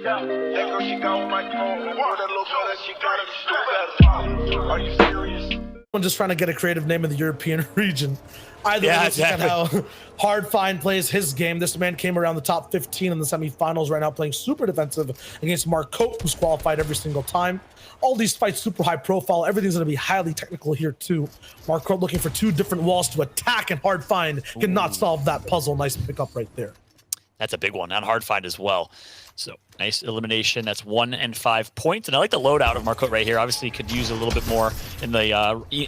Yeah, that girl, she got on my phone. That little better, she got it. Do better. Are you serious? I'm just trying to get a creative name in the European region. Either way, let's look at how Hardfine plays his game. This man came around the top 15 in the semifinals right now, playing super defensive against Marcotte, who's qualified every single time. All these fights super high profile. Everything's going to be highly technical here too. Marcotte looking for two different walls to attack, and Hardfine cannot solve that puzzle. Nice pickup right there. That's a big one on Hardfine as well. So nice elimination. That's 1 and 5 points. And I like the loadout of Marcotte right here. Obviously could use a little bit more in the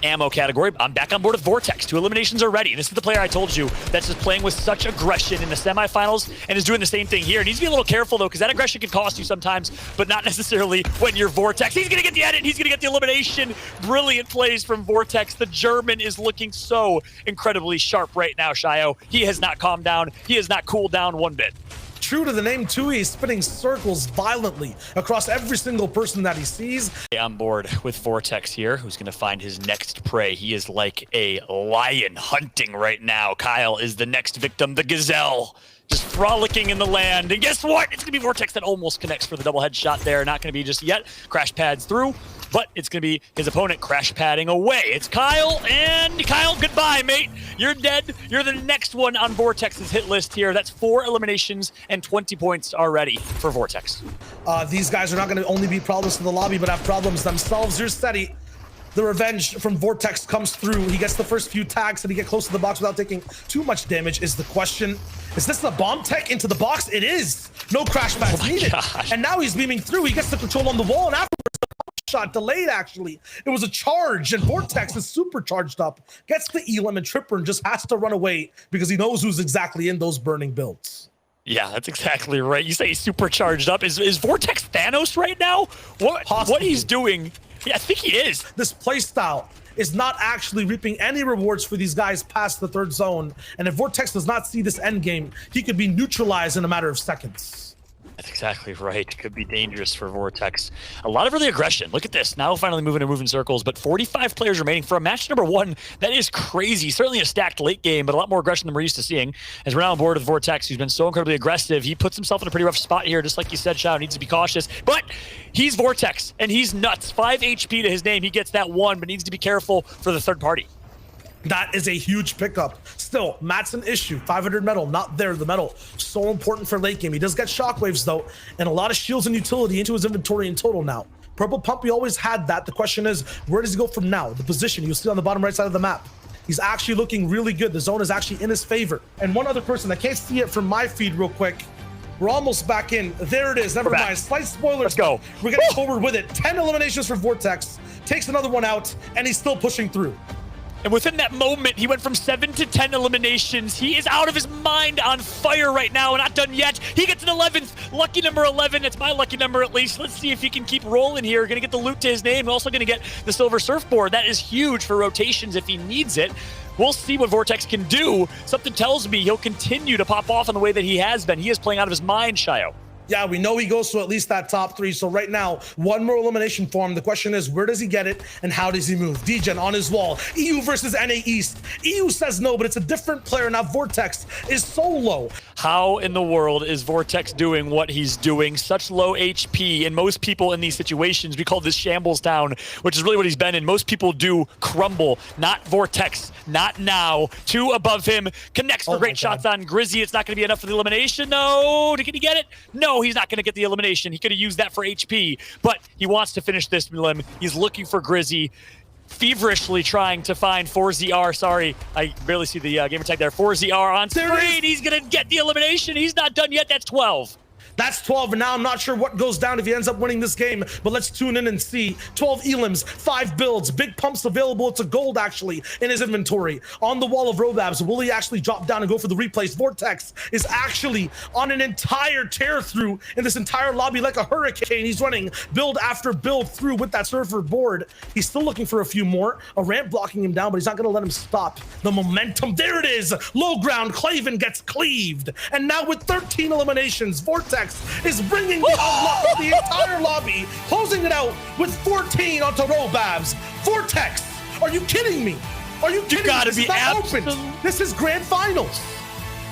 ammo category. I'm back on board with Vortex. 2 eliminations already. This is the player I told you that's just playing with such aggression in the semifinals and is doing the same thing here. Needs to be a little careful though, because that aggression can cost you sometimes, but not necessarily when you're Vortex. He's going to get the edit. He's going to get the elimination. Brilliant plays from Vortex. The German is looking so incredibly sharp right now, Shio. He has not calmed down. He has not cooled down one bit. True to the name too, he's spinning circles violently across every single person that he sees. On board with Vortex here, who's going to find his next prey. He is like a lion hunting right now. Kyle is the next victim, the gazelle, just frolicking in the land. And guess what? It's going to be Vortex that almost connects for the double headshot there. Not going to be just yet. Crash pads through, but it's going to be his opponent crash padding away. It's Kyle, and Kyle, goodbye, mate. You're dead. You're the next one on Vortex's hit list here. That's 4 eliminations and 20 points already for Vortex. These guys are not going to only be problems for the lobby, but have problems themselves. Here's Steady. The revenge from Vortex comes through. He gets the first few tags and he get close to the box without taking too much damage is the question. Is this the bomb tech into the box? It is. No crash pads needed. Gosh. And now he's beaming through. He gets the control on the wall, and afterwards the shot delayed actually. It was a charge, and Vortex is super charged up. Gets the elim and Tripper and just has to run away because he knows who's exactly in those burning builds. Yeah, that's exactly right. You say he's super charged up. Is Vortex Thanos right now? What he's doing? Yeah, I think he is. This playstyle is not actually reaping any rewards for these guys past the 3rd zone. And if Vortex does not see this end game, he could be neutralized in a matter of seconds. That's exactly right. Could be dangerous for Vortex. A lot of early aggression. Look at this. Now finally moving circles, but 45 players remaining for a match number 1. That is crazy. Certainly a stacked late game, but a lot more aggression than we're used to seeing. As we're now on board with Vortex, who's been so incredibly aggressive, he puts himself in a pretty rough spot here. Just like you said, Shao, needs to be cautious. But he's Vortex, and he's nuts. 5 HP to his name. He gets that 1, but needs to be careful for the third party. That is a huge pickup. Still, Matt's an issue. 500 metal, not there. The metal, so important for late game. He does get shockwaves though, and a lot of shields and utility into his inventory in total now. Purple Pump, he always had that. The question is, where does he go from now? The position, you'll see on the bottom right side of the map. He's actually looking really good. The zone is actually in his favor. And one other person, I can't see it from my feed real quick. We're almost back in. There it is. Never mind. Slight spoilers. Let's go. We're getting forward with it. 10 eliminations for Vortex. Takes another one out, and he's still pushing through. And within that moment, he went from 7 to 10 eliminations. He is out of his mind, on fire right now, and not done yet. He gets an 11th, lucky number 11. It's my lucky number at least. Let's see if he can keep rolling here. Gonna get the loot to his name. Also gonna get the silver surfboard. That is huge for rotations if he needs it. We'll see what Vortex can do. Something tells me he'll continue to pop off in the way that he has been. He is playing out of his mind, Shio. Yeah, we know he goes to at least that top 3. So right now, 1 more elimination for him. The question is, where does he get it and how does he move? Degen on his wall. EU versus NA East. EU says no, but it's a different player. Now Vortex is so low. How in the world is Vortex doing what he's doing? Such low HP, and most people in these situations, we call this shambles town, which is really what he's been in. Most people do crumble. Not Vortex, not now. 2 above him, connects for great shots on Grizzy. It's not gonna be enough for the elimination. No, can he get it? No, he's not gonna get the elimination. He could have used that for HP, but he wants to finish this limb. He's looking for Grizzy. Feverishly trying to find 4ZR. Sorry, I barely see the gamer tag there. 4ZR on screen. He's gonna get the elimination. He's not done yet. That's 12. That's 12, and now I'm not sure what goes down if he ends up winning this game, but let's tune in and see. 12 elims, 5 builds, big pumps available. It's a gold, actually, in his inventory. On the wall of Robabs, will he actually drop down and go for the replays? Vortex is actually on an entire tear through in this entire lobby like a hurricane. He's running build after build through with that surfer board. He's still looking for a few more. A ramp blocking him down, but he's not going to let him stop. The momentum, there it is. Low ground, Claven gets cleaved. And now with 13 eliminations, Vortex is bringing the entire lobby, closing it out with 14 onto Robabs. Vortex, are you kidding me? Are you kidding me? Gotta This be is not absolute. open. This is grand finals.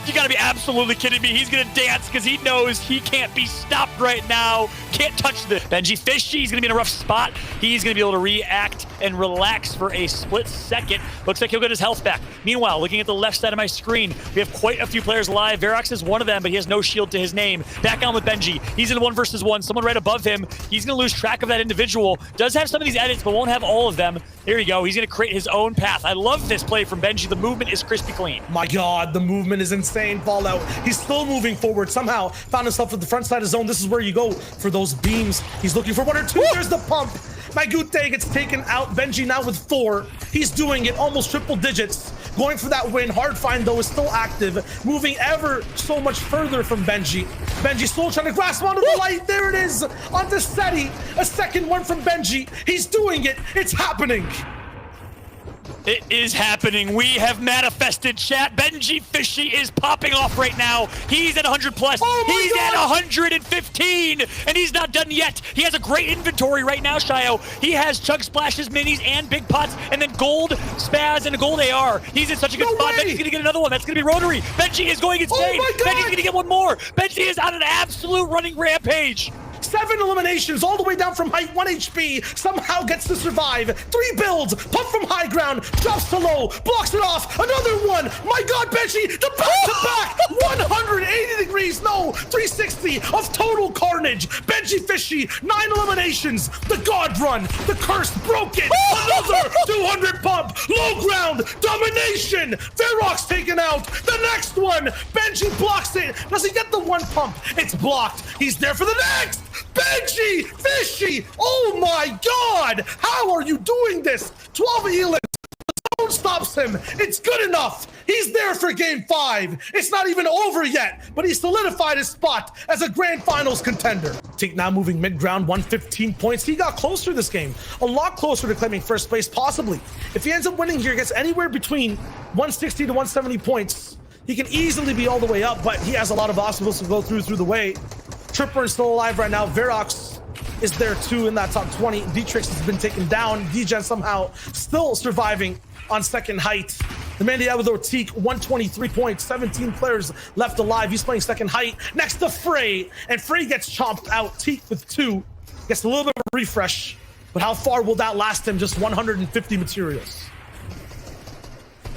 You gotta be absolutely kidding me. He's gonna dance because he knows he can't be stopped right now. Can't touch this. BenjyFishy, he's gonna be in a rough spot. He's gonna be able to react and relax for a split second. Looks like he'll get his health back. Meanwhile, looking at the left side of my screen, we have quite a few players alive. Verox is one of them, but he has no shield to his name. Back on with Benji. He's in 1 versus 1. Someone right above him. He's gonna lose track of that individual. Does have some of these edits, but won't have all of them. There you go. He's gonna create his own path. I love this play from Benji. The movement is crispy clean. My God, the movement is insane. Fallout. He's still moving forward. Somehow found himself at the front side of zone. This is where you go for those beams. He's looking for 1 or 2. Woo! There's the pump. My Gute gets taken out. Benji now with 4. He's doing it almost triple digits. Going for that win. Hard find though is still active. Moving ever so much further from Benji. Benji still trying to grasp onto the light. There it is. Onto Seti. A second one from Benji. He's doing it. It's happening. It is happening. We have manifested, chat. BenjyFishy is popping off right now. He's at 100 plus. Oh he's God. at 115, and he's not done yet. He has a great inventory right now, Shio. He has Chug Splashes, minis, and big pots, and then gold spaz and a gold AR. He's in such a good spot. Way. Benji's gonna get another one. That's gonna be rotary. Benji is going insane. Oh my God. Benji's gonna get one more. Benji is on an absolute running rampage. 7 eliminations all the way down from height, 1 HP, somehow gets to survive. 3 builds, pump from high ground, drops to low, blocks it off, another one. My God, Benji, the back-to-back, 180 degrees, no, 360 of total carnage. BenjyFishy, 9 eliminations, the God run, the curse broken, another 200 pump, low ground, domination. Verox taken out, the next one, Benji blocks it. Does he get the 1 pump? It's blocked, he's there for the next. BenjyFishy! Oh my God! How are you doing this? 12 elims. The zone stops him. It's good enough. He's there for game 5. It's not even over yet, but he solidified his spot as a grand finals contender. Tink now moving mid-ground, 115 points. He got closer this game. A lot closer to claiming first place, possibly. If he ends up winning here, gets anywhere between 160 to 170 points, he can easily be all the way up, but he has a lot of obstacles to go through the way. Tripper is still alive right now. Verox is there too in that top 20. Dietrich has been taken down. Degen somehow still surviving on second height. The man with Teak, 123 points, 17 players left alive. He's playing second height next to Frey, and Frey gets chomped out. Teak with 2, gets a little bit of a refresh, but how far will that last him? Just 150 materials.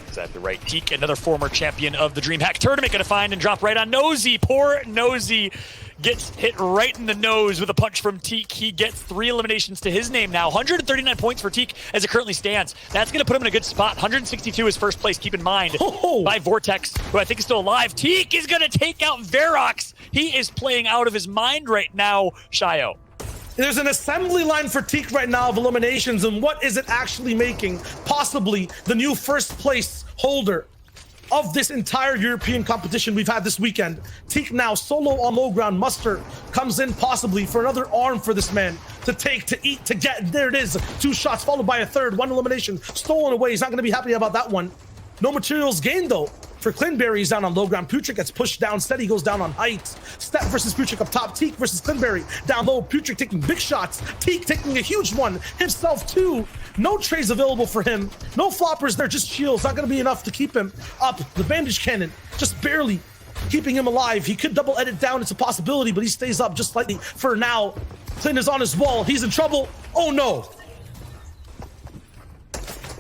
Exactly right. Teak, another former champion of the DreamHack tournament, gonna find and drop right on Nosy. Poor Nosy gets hit right in the nose with a punch from Teak. He gets 3 eliminations to his name now. 139 points for Teak as it currently stands. That's going to put him in a good spot. 162 is first place, keep in mind, by Vortex, who I think is still alive. Teak is going to take out Verox. He is playing out of his mind right now, Shio. There's an assembly line for Teak right now of eliminations, and what is it actually making? Possibly the new first place holder of this entire European competition we've had this weekend. Teak now solo on low ground. Muster comes in possibly for another arm for this man to take, to eat, to get. There it is. 2 shots followed by a third. 1 elimination stolen away. He's not going to be happy about that one. No materials gained though. For Clinberry, he's down on low ground. Putrick gets pushed down. Steady goes down on height. Step versus Putrick up top. Teak versus Clinberry down low. Putrick taking big shots. Teak taking a huge one himself too. No trays available for him. No floppers there, just shields. Not going to be enough to keep him up. The bandage cannon just barely keeping him alive. He could double edit down. It's a possibility, but he stays up just slightly for now. Clint is on his wall. He's in trouble. Oh no.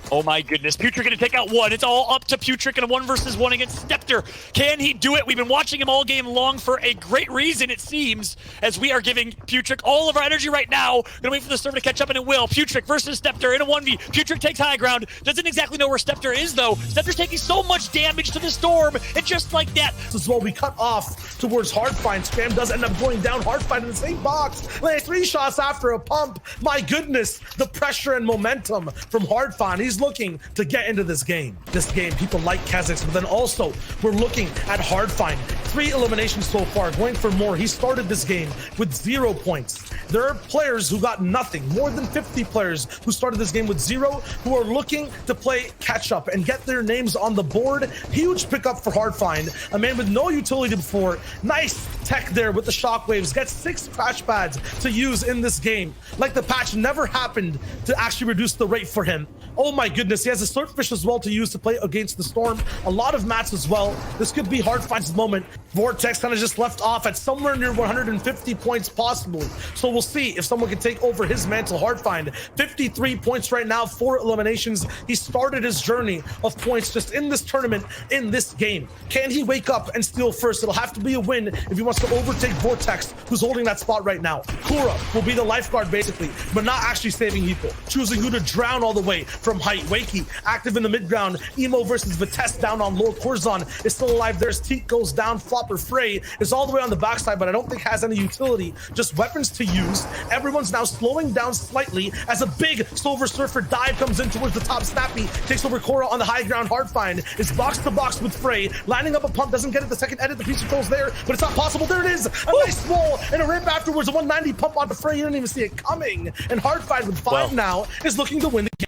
Oh my goodness, Putrick gonna take out 1. It's all up to Putrick in a 1 versus 1 against Stepter. Can he do it? We've been watching him all game long for a great reason, it seems, as we are giving Putrick all of our energy right now. Gonna wait for the server to catch up, and it will. Putrick versus Stepter in a 1v. Putrick takes high ground. Doesn't exactly know where Stepter is, though. Stepter's taking so much damage to the storm, and just like that. This is what we cut off towards Hardfind. Scram does end up going down. Hardfind in the same box. Lands 3 shots after a pump. My goodness, the pressure and momentum from Hardfind. He's looking to get into this game. People like Kazakhs, but then also we're looking at Hardfind. 3 eliminations so far, going for more. He started this game with 0 points. There are players who got nothing, more than 50 players who started this game with 0, who are looking to play catch up and get their names on the board. Huge pickup for Hardfind, a man with no utility before. Nice tech there with the shockwaves, gets 6 crash pads to use in this game. Like the patch never happened to actually reduce the rate for him. Oh my goodness, he has a Slurpfish as well to use to play against the Storm. A lot of mats as well. This could be Hardfind's moment. Vortex kind of just left off at somewhere near 150 points possibly. So we'll see if someone can take over his mantle. Hardfind, 53 points right now, 4 eliminations. He started his journey of points just in this tournament, in this game. Can he wake up and steal first? It'll have to be a win if he wants to overtake Vortex, who's holding that spot right now. Kura will be the lifeguard basically, but not actually saving people. Choosing who to drown all the way from height. Wakey, active in the mid ground. Emo versus Vitesse down on low. Corzon is still alive. There's Teak goes down. Flopper Frey is all the way on the backside, but I don't think has any utility. Just weapons to use. Everyone's now slowing down slightly as a big Silver Surfer dive comes in towards the top. Snappy takes over Cora on the high ground. Hardfind is box to box with Frey. Lining up a pump, doesn't get it the second edit. The piece controls there, but it's not possible. There it is. A nice wall and a rip afterwards. A 190 pump onto Frey. You didn't even see it coming. And Hardfind with 5 now is looking to win the game.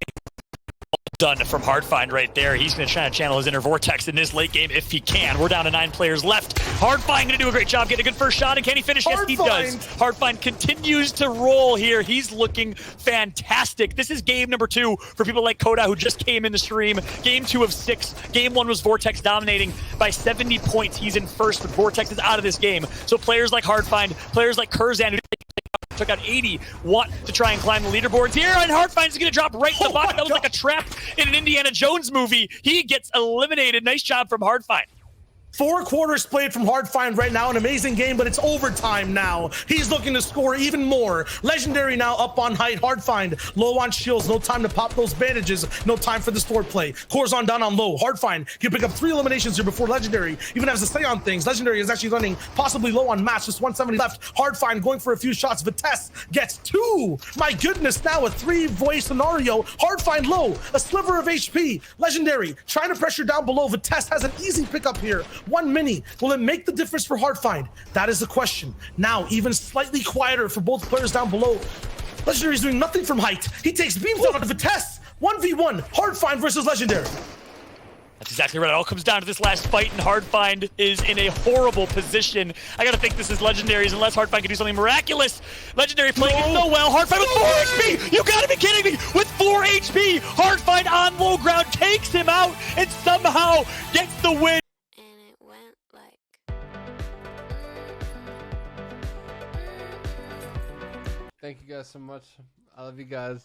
Done from Hardfind right there. He's going to try to channel his inner Vortex in this late game if he can. We're down to 9 players left. Hardfind going to do a great job getting a good first shot, and can he finish? Yes, he does. Hardfind continues to roll here. He's looking fantastic. This is game number 2 for people like Koda who just came in the stream. Game 2 of 6. Game 1 was Vortex dominating by 70 points. He's in first, but Vortex is out of this game. So players like Hardfind, players like Kurzan, who took out 80, want to try and climb the leaderboards here, and Hardfind is going to drop right to the bottom. That was like a trap in an Indiana Jones movie. He gets eliminated. Nice job from Hardfind. 4 quarters played from Hardfind right now. An amazing game, but it's overtime now. He's looking to score even more. Legendary now up on height. Hardfind low on shields. No time to pop those bandages. No time for the store play. Corzon down on low. Hardfind can pick up 3 eliminations here before Legendary even has to stay on things. Legendary is actually running possibly low on match. Just 170 left. Hardfind going for a few shots. Vitesse gets 2. My goodness, now a 3-voice scenario. Hardfind low. A sliver of HP. Legendary trying to pressure down below. Vitesse has an easy pickup here. 1 mini. Will it make the difference for Hardfind? That is the question. Now, even slightly quieter for both players down below. Legendary is doing nothing from height. He takes beams down on Vitesse. 1v1. Hardfind versus Legendary. That's exactly right. It all comes down to this last fight, and Hardfind is in a horrible position. I gotta think this is Legendary's unless Hardfind can do something miraculous. Legendary playing it so well. Hardfind with 4 HP! You gotta be kidding me! With 4 HP, Hardfind on low ground takes him out and somehow gets the win. Thank you guys so much. I love you guys.